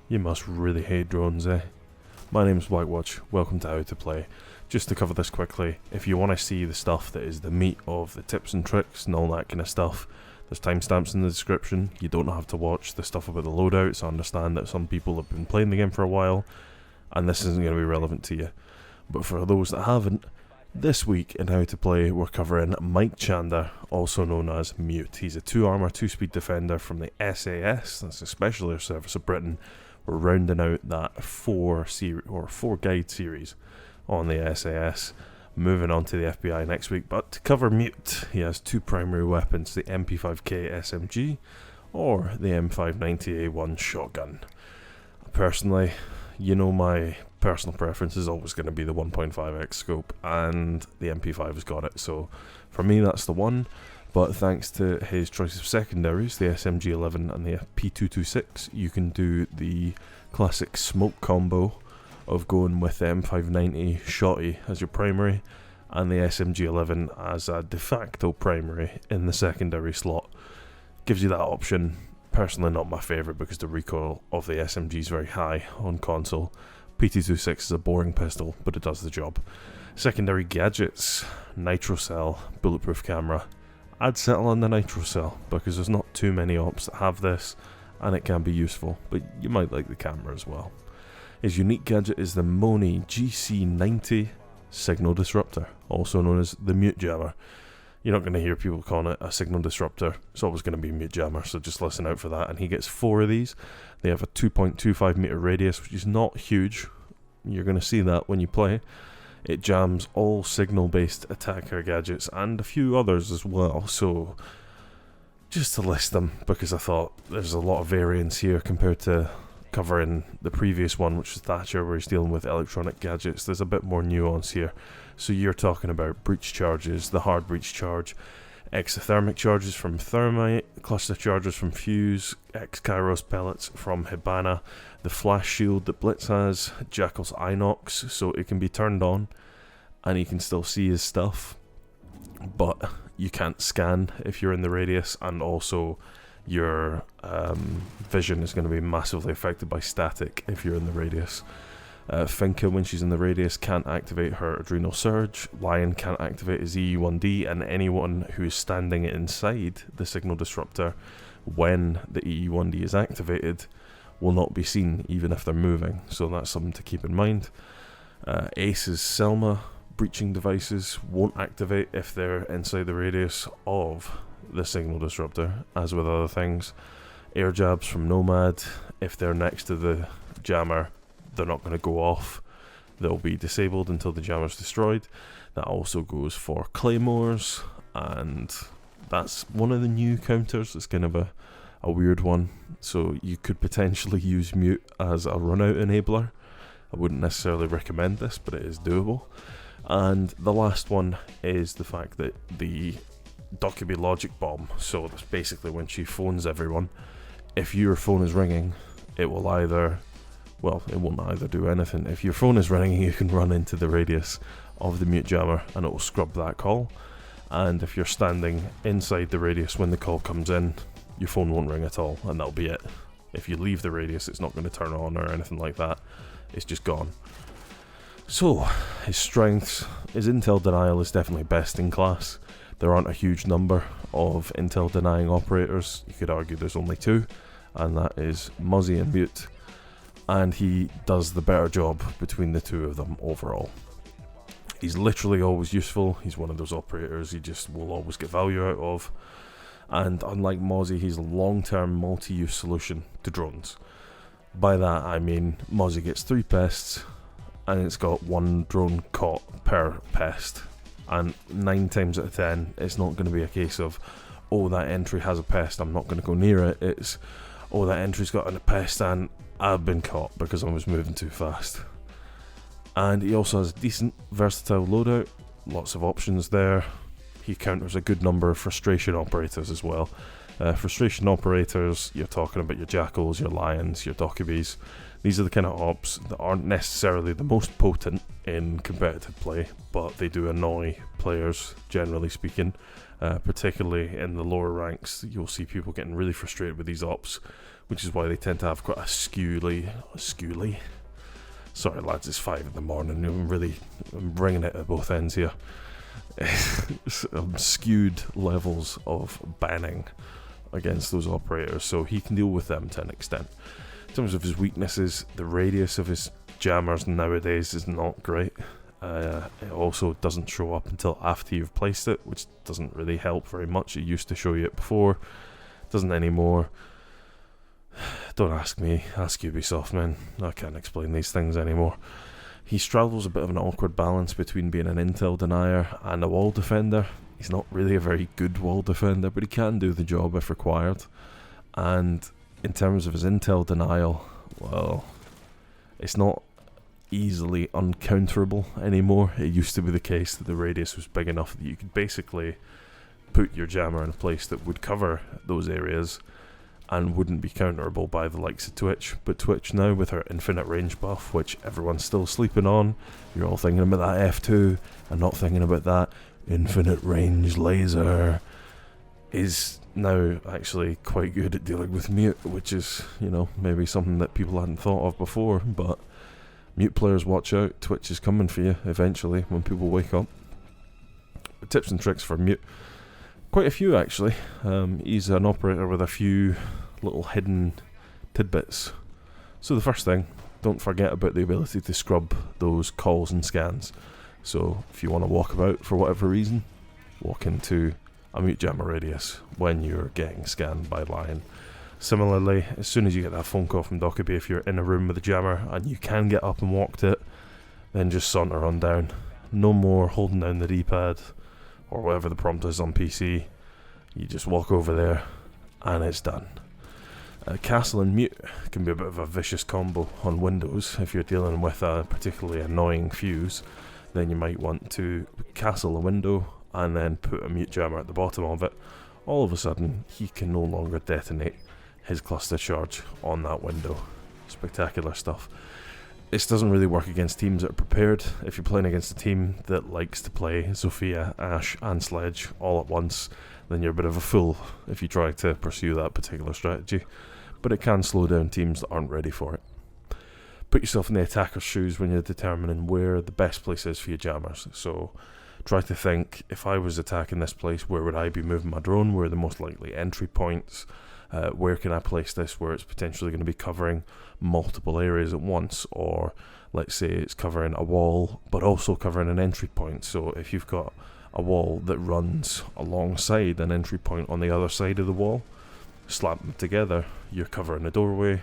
You must really hate drones, eh? My name's Blackwatch, welcome to How to Play. Just to cover this quickly, if you want to see the stuff that is the meat of the tips and tricks and all that kind of stuff, there's timestamps in the description. You don't have to watch the stuff about the loadouts. I understand that some people have been playing the game for a while, and this isn't going to be relevant to you. But for those that haven't, this week in How to Play, we're covering Mike Chander, also known as Mute. He's a 2-armour, 2-speed defender from the SAS, that's the Special Air Service of Britain. We're rounding out that 4 guide series on the SAS, moving on to the FBI next week. But to cover Mute, he has 2 primary weapons, the MP5K SMG or the M590A1 shotgun. Personally, you know my personal preference is always going to be the 1.5x scope, and the MP5 has got it, so for me that's the one. But thanks to his choice of secondaries, the SMG11 and the P226, you can do the classic smoke combo of going with the M590 shotty as your primary and the SMG11 as a de facto primary in the secondary slot. Gives you that option. Personally not my favourite because the recoil of the SMG is very high on console. P226 is a boring pistol, but it does the job. Secondary gadgets, nitro cell, bulletproof camera. I'd settle on the nitro cell because there's not too many ops that have this and it can be useful, but you might like the camera as well. His unique gadget is the Moni GC90 signal disruptor, also known as the Mute Jammer. You're not going to hear people calling it a signal disruptor, it's always going to be Mute Jammer, so just listen out for that. And he gets 4 of these. They have a 2.25 meter radius, which is not huge. You're going to see that when you play. It jams all signal-based attacker gadgets and a few others as well, so just to list them, because I thought there's a lot of variance here compared to covering the previous one, which was Thatcher, where he's dealing with electronic gadgets. There's a bit more nuance here. So you're talking about breach charges, the hard breach charge, exothermic charges from Thermite, cluster charges from Fuse, X-Kairos pellets from Hibana, the flash shield that Blitz has, Jackal's Inox, so it can be turned on and he can still see his stuff, but you can't scan if you're in the radius, and also your vision is going to be massively affected by static if you're in the radius. Finka, when she's in the radius, can't activate her adrenal surge. Lion can't activate his EE1D, and anyone who is standing inside the signal disruptor when the EE1D is activated will not be seen even if they're moving, so that's something to keep in mind. Ace's Selma breaching devices won't activate if they're inside the radius of the signal disruptor, as with other things. Air jabs from Nomad, if they're next to the jammer, they're not going to go off. They'll be disabled until the jammer's destroyed. That also goes for claymores, and that's one of the new counters. It's kind of a weird one, so you could potentially use Mute as a runout enabler. I wouldn't necessarily recommend this, but it is doable. And the last one is the fact that the Docubee Logic Bomb, so that's basically when she phones everyone, if your phone is ringing, it will either, well, it won't either do anything. If your phone is ringing, you can run into the radius of the Mute Jammer and it will scrub that call. And if you're standing inside the radius when the call comes in, your phone won't ring at all, and that'll be it. If you leave the radius, it's not going to turn on or anything like that. It's just gone. So, his strengths, his intel denial is definitely best in class. There aren't a huge number of intel denying operators. You could argue there's only 2, and that is Muzzy and Mute. And he does the better job between the 2 of them overall. He's literally always useful. He's one of those operators you just will always get value out of. And unlike Mozzie, he's a long-term multi-use solution to drones. By that I mean Mozzie gets 3 pests, and it's got 1 drone caught per pest. And 9 times out of 10, it's not going to be a case of, oh, that entry has a pest, I'm not going to go near it. It's, oh, that entry's got a pest and I've been caught because I was moving too fast. And he also has a decent versatile loadout, lots of options there. He counters a good number of frustration operators as well. Frustration operators, you're talking about your Jackals, your Lions, your Docubees. These are the kind of ops that aren't necessarily the most potent in competitive play, but they do annoy players, generally speaking. Particularly in the lower ranks, you'll see people getting really frustrated with these ops, which is why they tend to have quite a skewly. Sorry lads, it's 5 in the morning, I'm bringing it at both ends here. Skewed levels of banning against those operators, so he can deal with them to an extent. In terms of his weaknesses, the radius of his jammers nowadays is not great. It also doesn't show up until after you've placed it, which doesn't really help very much. It used to show you it before, doesn't anymore. Don't ask me, ask Ubisoft, man. I can't explain these things anymore. He straddles a bit of an awkward balance between being an intel denier and a wall defender. He's not really a very good wall defender, but he can do the job if required. And in terms of his intel denial, well, it's not easily uncounterable anymore. It used to be the case that the radius was big enough that you could basically put your jammer in a place that would cover those areas and wouldn't be counterable by the likes of Twitch. But Twitch now, with her infinite range buff, which everyone's still sleeping on, you're all thinking about that F2 and not thinking about that infinite range laser, is now actually quite good at dealing with mute, which is, maybe something that people hadn't thought of before. But mute players, watch out, Twitch is coming for you eventually when people wake up. But tips and tricks for mute, quite a few actually. He's an operator with a few little hidden tidbits. So the first thing, don't forget about the ability to scrub those calls and scans. So if you want to walk about for whatever reason, walk into a mute jammer radius when you're getting scanned by Lion. Similarly, as soon as you get that phone call from Dockaby, if you're in a room with a jammer and you can get up and walk to it, then just saunter on down. No more holding down the D-pad or whatever the prompt is on PC. You just walk over there and it's done. Castle and mute can be a bit of a vicious combo on Windows. If you're dealing with a particularly annoying fuse, then you might want to castle a window and then put a mute jammer at the bottom of it. All of a sudden, he can no longer detonate his cluster charge on that window. Spectacular stuff. This doesn't really work against teams that are prepared. If you're playing against a team that likes to play Sophia, Ash and Sledge all at once, then you're a bit of a fool if you try to pursue that particular strategy. But it can slow down teams that aren't ready for it. Put yourself in the attacker's shoes when you're determining where the best place is for your jammers. So try to think, if I was attacking this place, where would I be moving my drone? Where are the most likely entry points? Where can I place this where it's potentially going to be covering multiple areas at once? Or let's say it's covering a wall but also covering an entry point. So if you've got a wall that runs alongside an entry point on the other side of the wall, slap them together, you're covering a doorway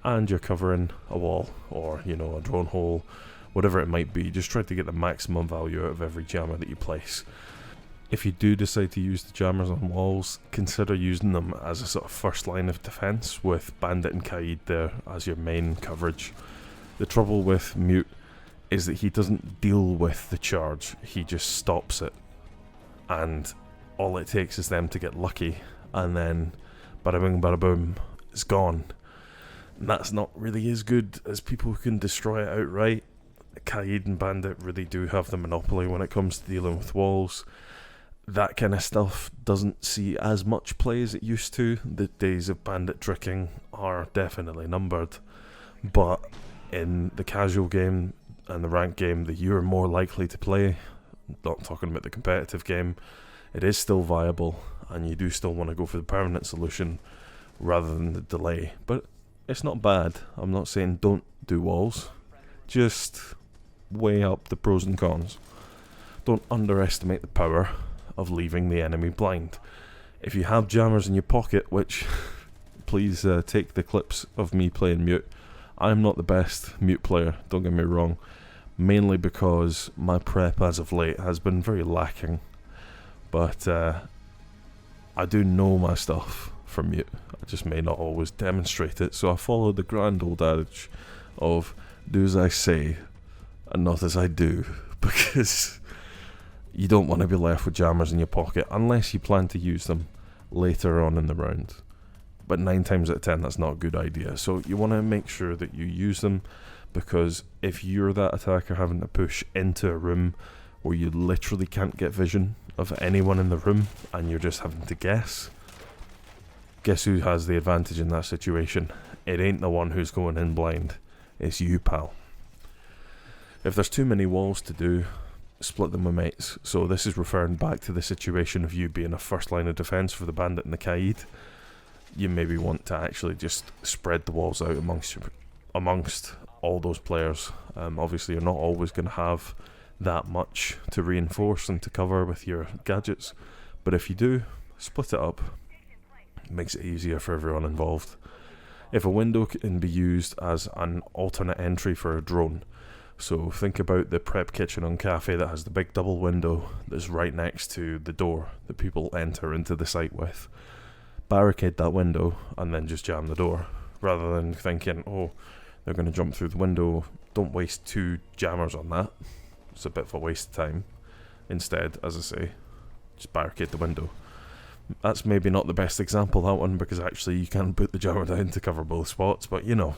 and you're covering a wall, or a drone hole, whatever it might be. Just try to get the maximum value out of every jammer that you place. If you do decide to use the jammers on walls, consider using them as a sort of first line of defense, with Bandit and Kaid there as your main coverage. The trouble with mute is that he doesn't deal with the charge, he just stops it. And all it takes is them to get lucky, and then bada bing bada boom, it's gone. And that's not really as good as people who can destroy it outright. Kaid and Bandit really do have the monopoly when it comes to dealing with walls. That kind of stuff doesn't see as much play as it used to. The days of Bandit tricking are definitely numbered. But in the casual game and the ranked game that you're more likely to play, not talking about the competitive game, it is still viable, and you do still want to go for the permanent solution rather than the delay. But it's not bad. I'm not saying don't do walls. Just weigh up the pros and cons. Don't underestimate the power of leaving the enemy blind. If you have jammers in your pocket, which please take the clips of me playing mute. I'm not the best mute player, don't get me wrong, mainly because my prep as of late has been very lacking. But I do know my stuff from mute. I just may not always demonstrate it, so I follow the grand old adage of do as I say and not as I do, because you don't want to be left with jammers in your pocket unless you plan to use them later on in the round. but 9 times out of 10 that's not a good idea. So you want to make sure that you use them, because if you're that attacker having to push into a room where you literally can't get vision of anyone in the room and you're just having to guess who has the advantage in that situation? It ain't the one who's going in blind, it's you, pal. If there's too many walls to do, split them with mates. So this is referring back to the situation of you being a first line of defense for the bandit and the Kaid. You maybe want to actually just spread the walls out amongst all those players. Obviously you're not always going to have that much to reinforce and to cover with your gadgets, but if you do, split it up. It makes it easier for everyone involved. If a window can be used as an alternate entry for a drone, so think about the prep kitchen on cafe that has the big double window that's right next to the door that people enter into the site with. Barricade that window and then just jam the door, rather than thinking, oh, they're going to jump through the window. Don't waste 2 jammers on that. It's a bit of a waste of time. Instead, as I say, just barricade the window. That's maybe not the best example, that one, because actually you can put the jammer down to cover both spots, but you know,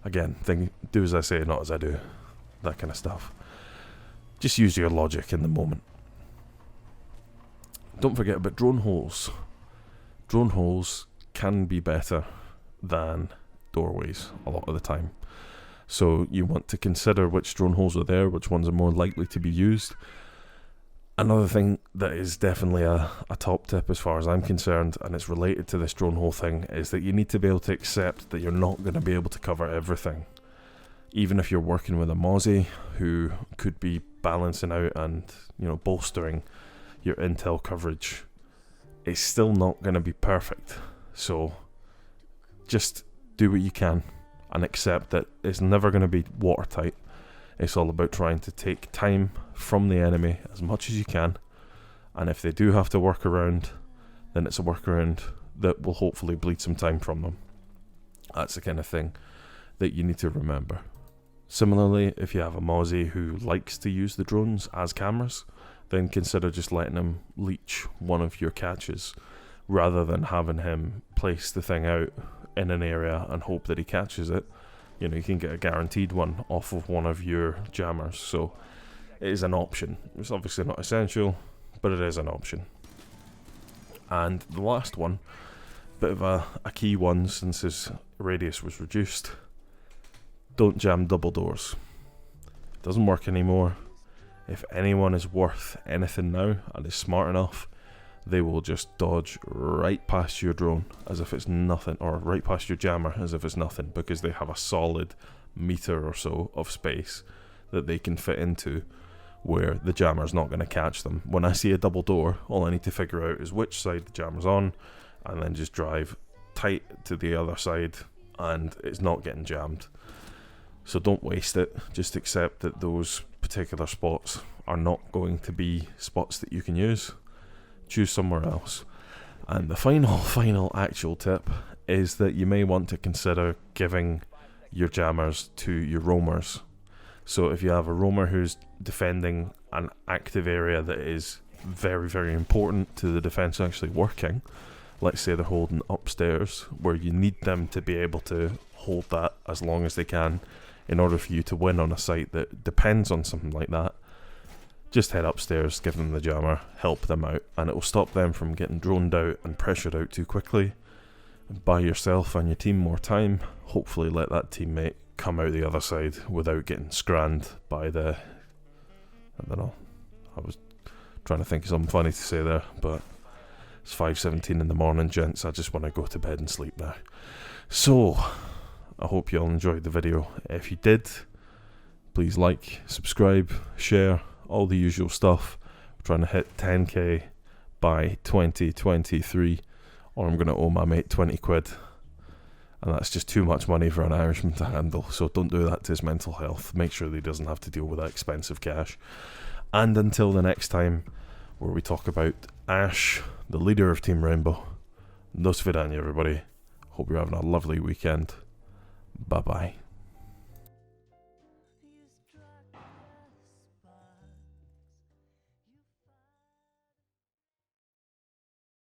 again, do as I say, not as I do. That kind of stuff. Just use your logic in the moment. Don't forget about drone holes. Drone holes can be better than doorways a lot of the time. So you want to consider which drone holes are there, which ones are more likely to be used. Another thing that is definitely a top tip as far as I'm concerned, and it's related to this drone hole thing, is that you need to be able to accept that you're not going to be able to cover everything. Even if you're working with a Mozzie who could be balancing out and, you know, bolstering your intel coverage, it's still not going to be perfect. So just do what you can and accept that it's never going to be watertight. It's all about trying to take time from the enemy as much as you can, and if they do have to work around, then it's a workaround that will hopefully bleed some time from them. That's the kind of thing that you need to remember. Similarly, if you have a Mozzie who likes to use the drones as cameras, then consider just letting him leech one of your catches, rather than having him place the thing out in an area and hope that he catches it. You know, you can get a guaranteed one off of one of your jammers, so it is an option. It's obviously not essential, but it is an option. And the last one, bit of a key one since his radius was reduced: don't jam double doors. It doesn't work anymore. If anyone is worth anything now and is smart enough, they will just dodge right past your drone as if it's nothing, or right past your jammer as if it's nothing, because they have a solid meter or so of space that they can fit into where the jammer's not going to catch them. When I see a double door, all I need to figure out is which side the jammer's on, and then just drive tight to the other side and it's not getting jammed. So don't waste it. Just accept that those particular spots are not going to be spots that you can use. Choose somewhere else. And the final actual tip is that you may want to consider giving your jammers to your roamers. So if you have a roamer who's defending an active area that is very, very important to the defense actually working, let's say they're holding upstairs, where you need them to be able to hold that as long as they can in order for you to win on a site that depends on something like that, just head upstairs, give them the jammer, help them out, and it will stop them from getting droned out and pressured out too quickly. Buy yourself and your team more time. Hopefully let that teammate come out the other side without getting scranned by the... I don't know. I was trying to think of something funny to say there, but it's 5:17 in the morning, gents. I just want to go to bed and sleep now. So, I hope you all enjoyed the video. If you did, please like, subscribe, share, all the usual stuff. We're trying to hit 10k by 2023, or I'm going to owe my mate 20 quid. And that's just too much money for an Irishman to handle, so don't do that to his mental health. Make sure that he doesn't have to deal with that expensive cash. And until the next time, where we talk about Ash, the leader of Team Rainbow, do svidaniya, everybody. Hope you're having a lovely weekend. Bye-bye.